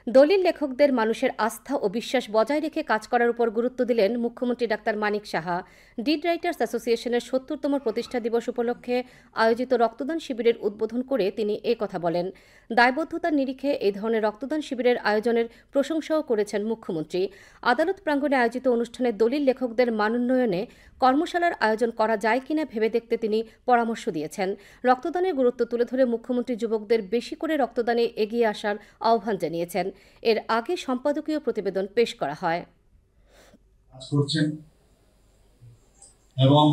দলিল লেখকদের মানুষের আস্থা ও বিশ্বাস বজায় রেখে কাজ করার উপর গুরুত্ব দিলেন মুখ্যমন্ত্রী ডাক্তার মানিক সাহা। ডিড রাইটার্স অ্যাসোসিয়েশনের ৭০তম প্রতিষ্ঠা দিবস উপলক্ষে আয়োজিত রক্তদান শিবিরের উদ্বোধন করে তিনি কথা বলেন। দায়বদ্ধতার নিরিখে এই ধরনের রক্তদান শিবিরের আয়োজনের প্রশংসাও করেছেন মুখ্যমন্ত্রী। আদালত প্রাঙ্গণে আয়োজিত অনুষ্ঠানে দলিল লেখকদের মানোন্নয়নে কর্মশালার আয়োজন করা যায় কিনা ভেবে দেখতে তিনি পরামর্শ দিয়েছেন। রক্তদানের গুরুত্ব তুলে ধরে মুখ্যমন্ত্রী যুবকদের বেশি করে রক্তদানে এগিয়ে আসার আহ্বান জানিয়েছেন। এর আগে সম্পাদকীয় প্রতিবেদন পেশ করা হয়। এবং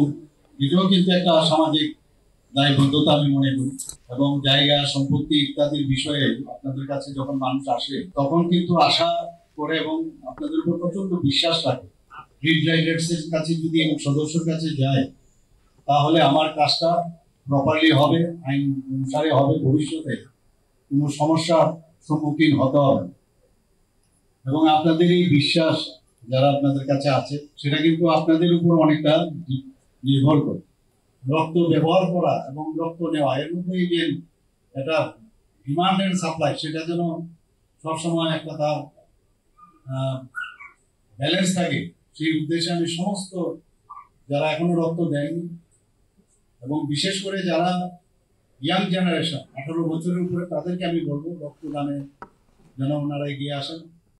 এটাও কিন্তু একটা সামাজিক দায়বদ্ধতা আমি মনে করি, এবং জায়গা সম্পত্তি ইত্যাদির বিষয়ে আপনাদের কাছে যখন মানুষ আসে তখন কিন্তু আশা করে এবং আপনাদের উপর প্রচন্ড বিশ্বাস রাখে। ডিড রাইটার্স এর কাছে যদি সদস্যের কাছে যায় তাহলে আমার কাজটা প্রপারলি হবে, আইন অনুসারে হবে, ভবিষ্যতে কোনো সমস্যার সম্মুখীন হতে হবে। এবং আপনাদের এই বিশ্বাস যারা আপনাদের কাছে আছে সেটা কিন্তু আপনাদের উপর অনেকটা নির্ভর করে। রক্ত ব্যবহার করা এবং রক্ত নেওয়া এর মধ্যে যে একটা ডিমান্ড এন্ড সাপ্লাই সেটা যেন সবসময় একটা তার ব্যালেন্স থাকে, সেই উদ্দেশ্যে আমি সমস্ত যারা এখনো রক্ত দেয়নি এবং বিশেষ করে যারা ইয়াং জেনারেশন 18 বছরের উপরে তাদেরকে আমি বলবো রক্তদানে যেন ওনারা এগিয়ে আসেন।